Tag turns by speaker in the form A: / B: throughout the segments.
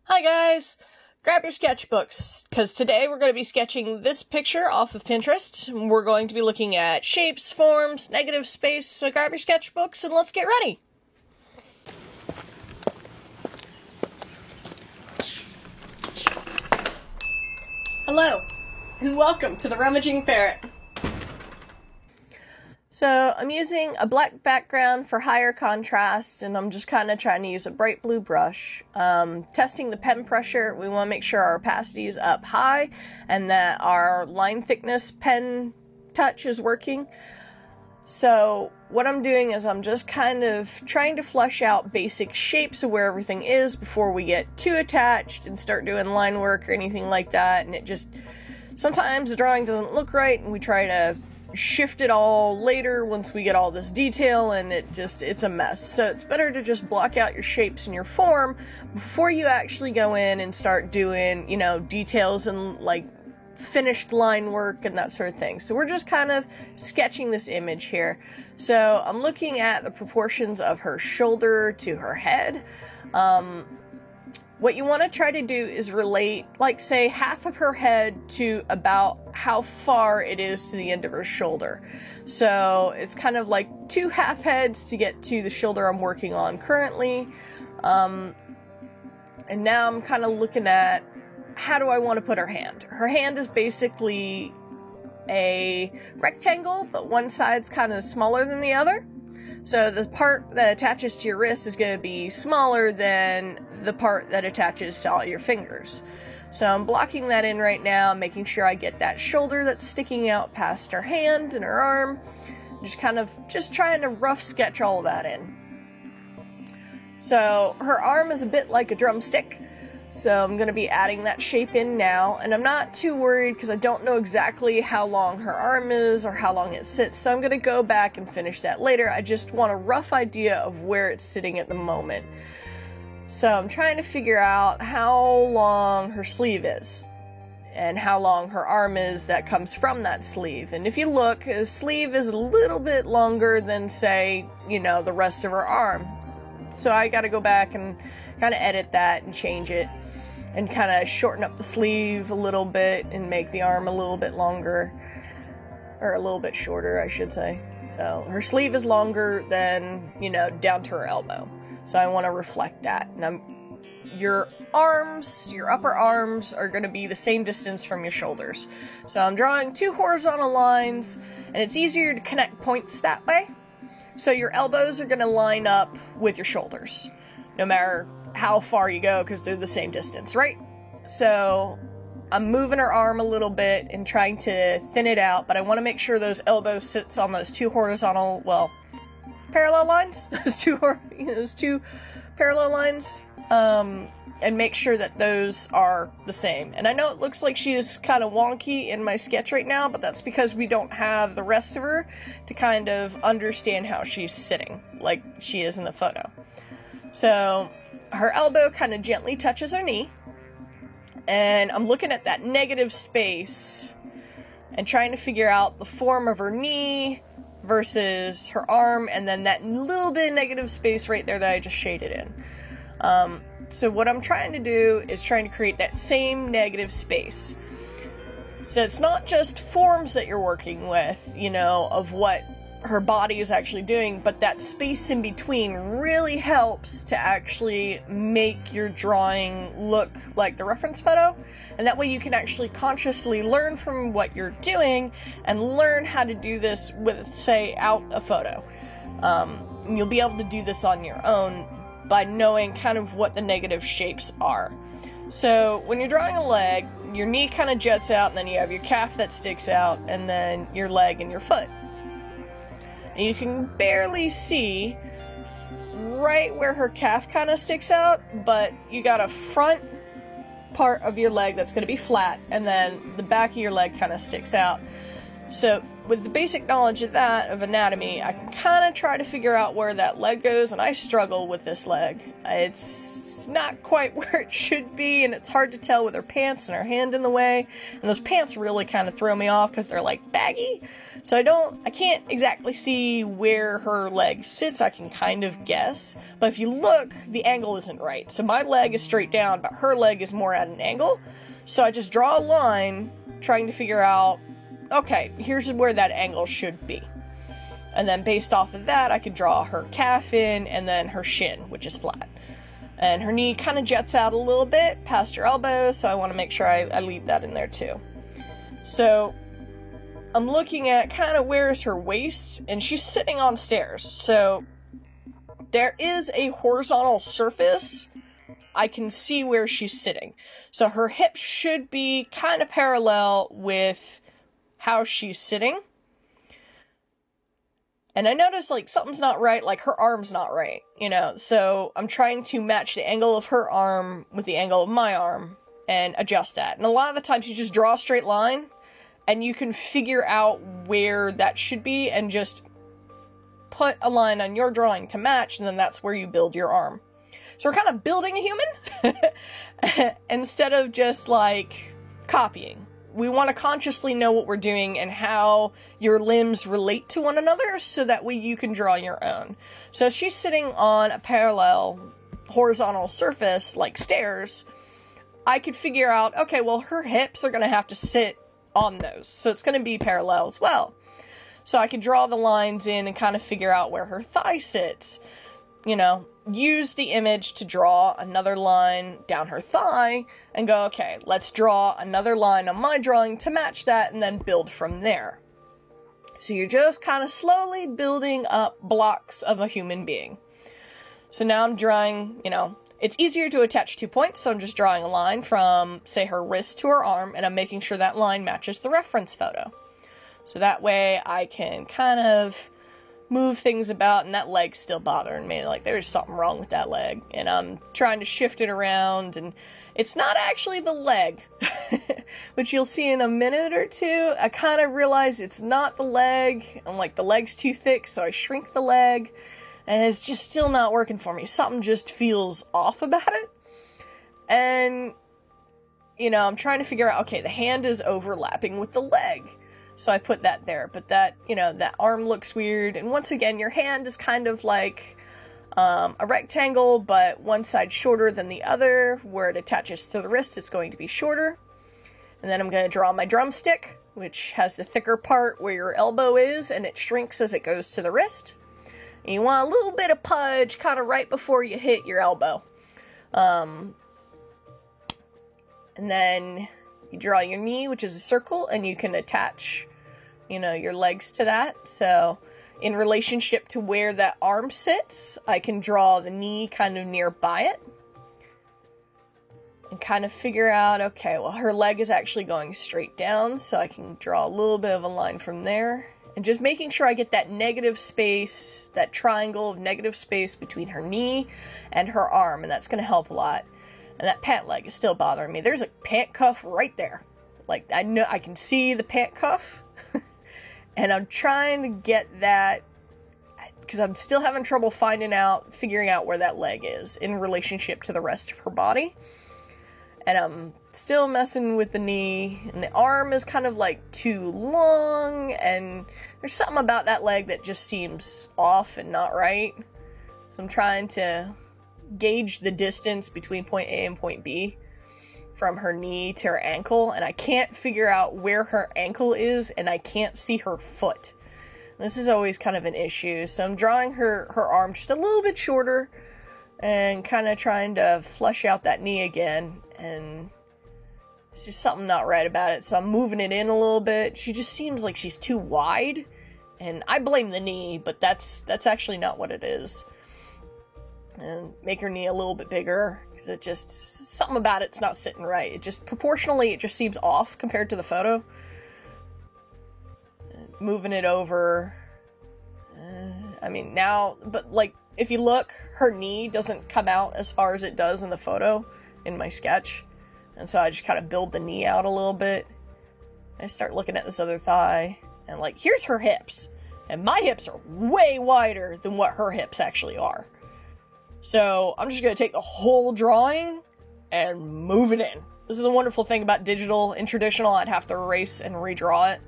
A: Hi guys! Grab your sketchbooks, because today we're going to be sketching this picture off of Pinterest. We're going to be looking at shapes, forms, negative space, so grab your sketchbooks and let's get ready! Hello, and welcome to the Rummaging Ferret. So, I'm using a black background for higher contrast, and I'm just kind of trying to use a bright blue brush. Testing the pen pressure, we want to make sure our opacity is up high, and that our line thickness pen touch is working. So, what I'm doing is I'm just kind of trying to flush out basic shapes of where everything is before we get too attached and start doing line work or anything like that, and it just, sometimes the drawing doesn't look right, and we try to shift it all later once we get all this detail, and it's a mess. So it's better to just block out your shapes and your form before you actually go in and start doing, you know, details and like finished line work and that sort of thing. So we're just kind of sketching this image here. So I'm looking at the proportions of her shoulder to her head. What you want to try to do is relate, like, say, half of her head to about how far it is to the end of her shoulder. So it's kind of like two half heads to get to the shoulder I'm working on currently. And now I'm kind of looking at how do I want to put her hand. Her hand is basically a rectangle, but one side's kind of smaller than the other. So the part that attaches to your wrist is going to be smaller than the part that attaches to all your fingers. So I'm blocking that in right now, making sure I get that shoulder that's sticking out past her hand and her arm. Just trying to rough sketch all of that in. So her arm is a bit like a drumstick. So I'm going to be adding that shape in now, and I'm not too worried because I don't know exactly how long her arm is or how long it sits, so I'm going to go back and finish that later. I just want a rough idea of where it's sitting at the moment. So I'm trying to figure out how long her sleeve is and how long her arm is that comes from that sleeve. And if you look, the sleeve is a little bit longer than, say, you know, the rest of her arm. So I got to go back and kind of edit that and change it and kind of shorten up the sleeve a little bit and make the arm a little bit longer, or a little bit shorter, I should say. So her sleeve is longer than, you know, down to her elbow. So I want to reflect that. And your arms, your upper arms are going to be the same distance from your shoulders. So I'm drawing two horizontal lines, and it's easier to connect points that way. So your elbows are going to line up with your shoulders, no matter how far you go, because they're the same distance, right? So I'm moving her arm a little bit and trying to thin it out, but I want to make sure those elbows sits on those two horizontal, well, parallel lines, those two parallel lines, and make sure that those are the same. And I know it looks like she is kind of wonky in my sketch right now, but that's because we don't have the rest of her to kind of understand how she's sitting, like she is in the photo. So her elbow kind of gently touches her knee, and I'm looking at that negative space and trying to figure out the form of her knee versus her arm, and then that little bit of negative space right there that I just shaded in. So what I'm trying to do is trying to create that same negative space. So it's not just forms that you're working with, you know, of what her body is actually doing, but that space in between really helps to actually make your drawing look like the reference photo, and that way you can actually consciously learn from what you're doing and learn how to do this with, say, out a photo. You'll be able to do this on your own by knowing kind of what the negative shapes are. So when you're drawing a leg, your knee kind of juts out, and then you have your calf that sticks out, and then your leg and your foot. And you can barely see right where her calf kind of sticks out, but you got a front part of your leg that's going to be flat, and then the back of your leg kind of sticks out. So with the basic knowledge of that, of anatomy, I can kind of try to figure out where that leg goes, and I struggle with this leg. It's it's not quite where it should be, and it's hard to tell with her pants and her hand in the way, and those pants really kind of throw me off because they're like baggy, so I can't exactly see where her leg sits. I can kind of guess, but if you look, the angle isn't right. So my leg is straight down, but her leg is more at an angle, so I just draw a line trying to figure out, okay, here's where that angle should be. And then based off of that, I could draw her calf in, and then her shin, which is flat. And her knee kind of jets out a little bit past her elbow, so I want to make sure I leave that in there too. So I'm looking at kind of where's her waist, and she's sitting on stairs. So there is a horizontal surface. I can see where she's sitting. So her hips should be kind of parallel with how she's sitting. And I noticed, like, something's not right, like, her arm's not right, you know, so I'm trying to match the angle of her arm with the angle of my arm and adjust that. And a lot of the times you just draw a straight line, and you can figure out where that should be and just put a line on your drawing to match, and then that's where you build your arm. So we're kind of building a human instead of just, like, copying. We want to consciously know what we're doing and how your limbs relate to one another, so that way you can draw your own. So if she's sitting on a parallel horizontal surface, like stairs, I could figure out, okay, well, her hips are going to have to sit on those, so it's going to be parallel as well. So I could draw the lines in and kind of figure out where her thigh sits. You know, use the image to draw another line down her thigh and go, okay, let's draw another line on my drawing to match that, and then build from there. So you're just kind of slowly building up blocks of a human being. So now I'm drawing, you know, it's easier to attach 2 points, so I'm just drawing a line from, say, her wrist to her arm, and I'm making sure that line matches the reference photo. So that way I can kind of move things about, and that leg's still bothering me. Like, there's something wrong with that leg, and I'm trying to shift it around, and it's not actually the leg, which you'll see in a minute or two. I kind of realize it's not the leg. I'm like, the leg's too thick, so I shrink the leg, and it's just still not working for me. Something just feels off about it, and, you know, I'm trying to figure out, okay, the hand is overlapping with the leg. So I put that there, but that, you know, that arm looks weird, and once again, your hand is kind of like a rectangle, but one side shorter than the other. Where it attaches to the wrist, it's going to be shorter. And then I'm going to draw my drumstick, which has the thicker part where your elbow is, and it shrinks as it goes to the wrist. And you want a little bit of pudge kind of right before you hit your elbow. And then you draw your knee, which is a circle, and you can attach, you know, your legs to that. So in relationship to where that arm sits, I can draw the knee kind of nearby it. And kind of figure out, okay, well, her leg is actually going straight down, so I can draw a little bit of a line from there. And just making sure I get that negative space, that triangle of negative space between her knee and her arm, and that's going to help a lot. And that pant leg is still bothering me. There's a pant cuff right there. Like, I know I can see the pant cuff. And I'm trying to get that, because I'm still having trouble figuring out where that leg is in relationship to the rest of her body. And I'm still messing with the knee, and the arm is kind of like too long, and there's something about that leg that just seems off and not right. So I'm trying to gauge the distance between point A and point B from her knee to her ankle, and I can't figure out where her ankle is, and I can't see her foot. This is always kind of an issue. So I'm drawing her arm just a little bit shorter and kind of trying to flesh out that knee again, and it's just something not right about it. So I'm moving it in a little bit. She just seems like she's too wide, and I blame the knee, but that's actually not what it is. And make her knee a little bit bigger, because it just, something about it's not sitting right. It just, proportionally, it just seems off compared to the photo. Moving it over. I mean, now, but like, if you look, her knee doesn't come out as far as it does in the photo, in my sketch. And so I just kind of build the knee out a little bit. I start looking at this other thigh, and like, here's her hips. And my hips are way wider than what her hips actually are. So I'm just going to take the whole drawing and move it in. This is the wonderful thing about digital. In traditional, I'd have to erase and redraw it.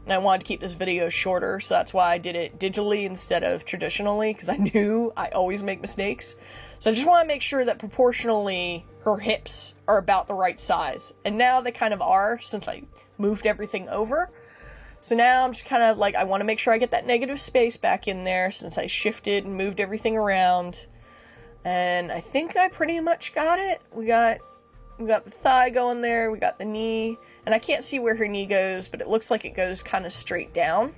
A: And I wanted to keep this video shorter, so that's why I did it digitally instead of traditionally, because I knew I always make mistakes. So I just want to make sure that proportionally her hips are about the right size. And now they kind of are, since I moved everything over. So now I'm just kind of like, I want to make sure I get that negative space back in there, since I shifted and moved everything around. And I think I pretty much got it. We got the thigh going there, we got the knee, and I can't see where her knee goes, but it looks like it goes kind of straight down.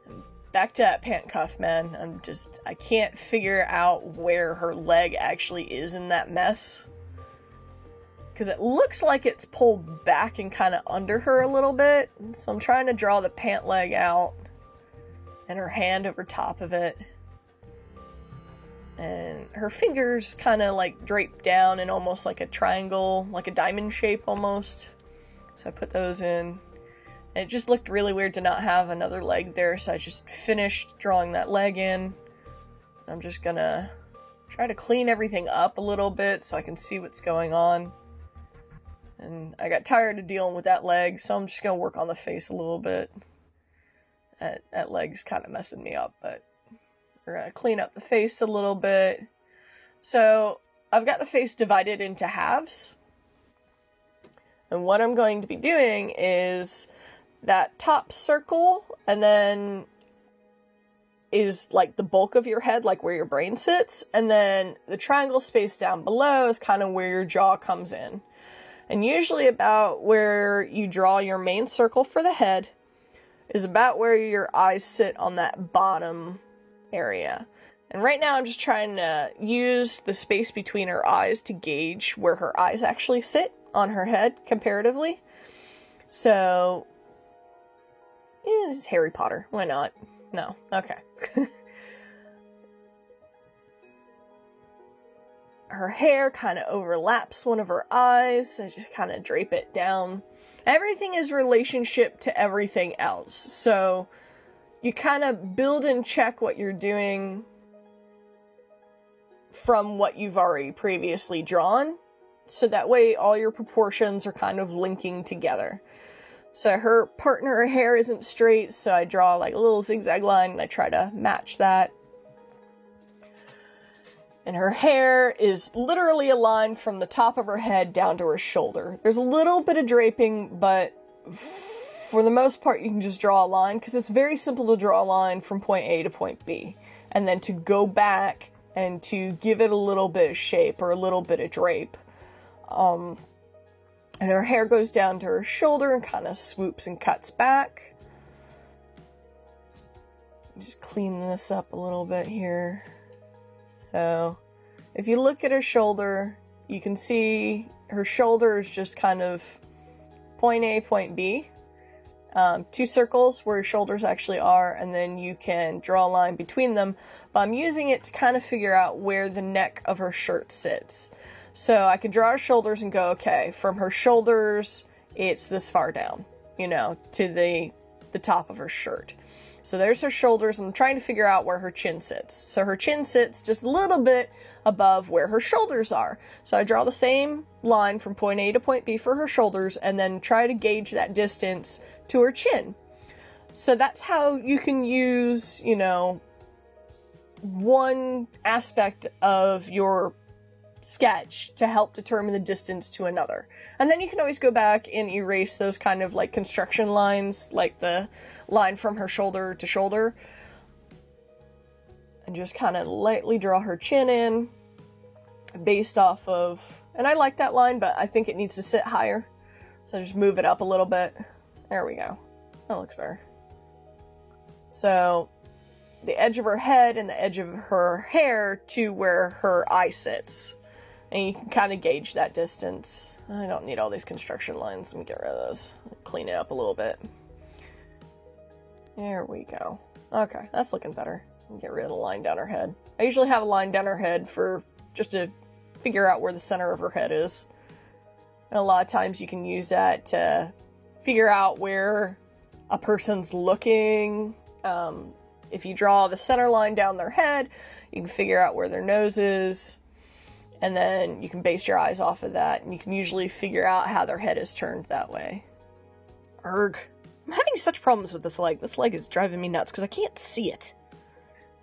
A: And back to that pant cuff, man. I can't figure out where her leg actually is in that mess. Because it looks like it's pulled back and kind of under her a little bit. So I'm trying to draw the pant leg out and her hand over top of it. And her fingers kind of like drape down in almost like a triangle, like a diamond shape almost. So I put those in. And it just looked really weird to not have another leg there, so I just finished drawing that leg in. I'm just gonna try to clean everything up a little bit so I can see what's going on. And I got tired of dealing with that leg, so I'm just gonna work on the face a little bit. That leg's kind of messing me up, but we're going to clean up the face a little bit. So I've got the face divided into halves. And what I'm going to be doing is that top circle, and then is like the bulk of your head, like where your brain sits. And then the triangle space down below is kind of where your jaw comes in. And usually about where you draw your main circle for the head is about where your eyes sit on that bottom area. And right now I'm just trying to use the space between her eyes to gauge where her eyes actually sit on her head comparatively. So, it's Harry Potter. Why not? No. Okay. Her hair kind of overlaps one of her eyes. So I just kind of drape it down. Everything is relationship to everything else. So you kind of build and check what you're doing from what you've already previously drawn. So that way all your proportions are kind of linking together. So her partner hair isn't straight, so I draw like a little zigzag line and I try to match that. And her hair is literally a line from the top of her head down to her shoulder. There's a little bit of draping, but for the most part, you can just draw a line, because it's very simple to draw a line from point A to point B. And then to go back and to give it a little bit of shape or a little bit of drape. And her hair goes down to her shoulder and kind of swoops and cuts back. Just clean this up a little bit here. So, if you look at her shoulder, you can see her shoulder is just kind of point A, point B. Two circles where your shoulders actually are, and then you can draw a line between them. But I'm using it to kind of figure out where the neck of her shirt sits. So I can draw her shoulders and go, okay, from her shoulders, it's this far down, you know, to the top of her shirt. So there's her shoulders, and I'm trying to figure out where her chin sits. So her chin sits just a little bit above where her shoulders are. So I draw the same line from point A to point B for her shoulders, and then try to gauge that distance to her chin. So that's how you can use, you know, one aspect of your sketch to help determine the distance to another. And then you can always go back and erase those kind of like construction lines, like the line from her shoulder to shoulder, and just kind of lightly draw her chin in based off of, and I like that line, but I think it needs to sit higher, so I just move it up a little bit. There we go. That looks better. So the edge of her head and the edge of her hair to where her eye sits. And you can kind of gauge that distance. I don't need all these construction lines. Let me get rid of those. Clean it up a little bit. There we go. Okay, that's looking better. Get rid of the line down her head. I usually have a line down her head for just to figure out where the center of her head is. And a lot of times you can use that to figure out where a person's looking. if you draw the center line down their head, you can figure out where their nose is, and then you can base your eyes off of that, and you can usually figure out how their head is turned that way. Erg. I'm having such problems with this leg. This leg is driving me nuts because I can't see it.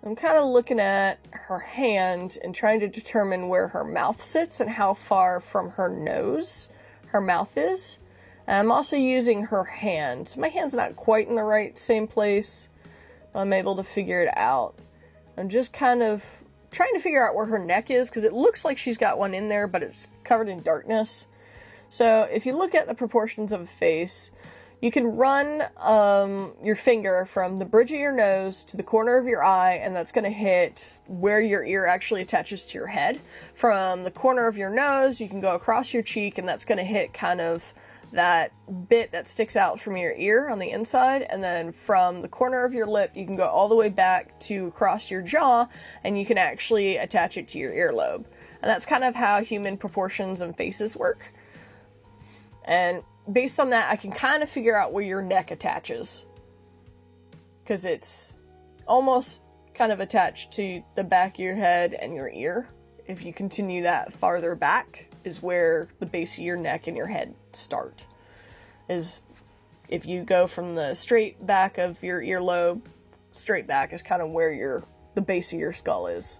A: I'm kind of looking at her hand and trying to determine where her mouth sits and how far from her nose her mouth is. And I'm also using her hand. My hand's not quite in the same place. I'm able to figure it out. I'm just kind of trying to figure out where her neck is, because it looks like she's got one in there, but it's covered in darkness. So if you look at the proportions of a face, you can run your finger from the bridge of your nose to the corner of your eye, and that's going to hit where your ear actually attaches to your head. From the corner of your nose, you can go across your cheek, and that's going to hit kind of that bit that sticks out from your ear on the inside. And then from the corner of your lip, you can go all the way back to across your jaw, and you can actually attach it to your earlobe. And that's kind of how human proportions and faces work. And based on that, I can kind of figure out where your neck attaches, because it's almost kind of attached to the back of your head and your ear. If you continue that farther back is where the base of your neck and your head start. Is if you go from the straight back of your earlobe, straight back is kind of where the base of your skull is.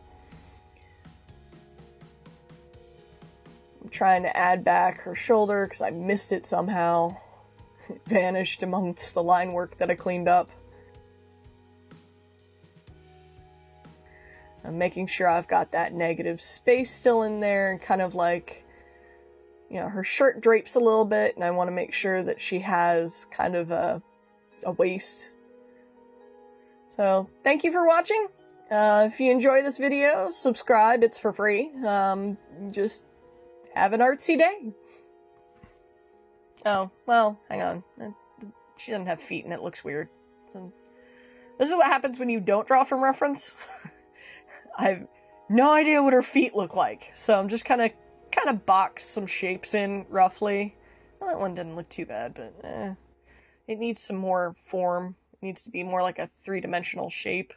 A: I'm trying to add back her shoulder because I missed it somehow. It vanished amongst the line work that I cleaned up. I'm making sure I've got that negative space still in there, and kind of like, you know, her shirt drapes a little bit, and I want to make sure that she has kind of a waist. So, thank you for watching. If you enjoy this video, subscribe, it's for free. Just have an artsy day. Oh, well, hang on. She doesn't have feet and it looks weird. So, this is what happens when you don't draw from reference. I have no idea what her feet look like, so I'm just kind of box some shapes in, roughly. Well, that one didn't look too bad, but it needs some more form. It needs to be more like a three-dimensional shape.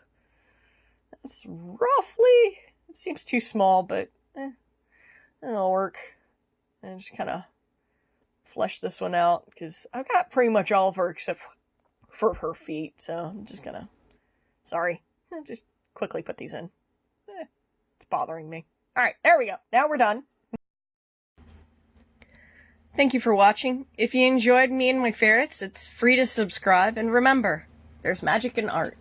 A: That's roughly, it seems too small, but it'll work. And just kind of flesh this one out, because I've got pretty much all of her except for her feet, so I'm just gonna, sorry, I'll just quickly put these in. It's bothering me. Alright, there we go. Now we're done. Thank you for watching. If you enjoyed me and my ferrets, it's free to subscribe, and remember, there's magic in art.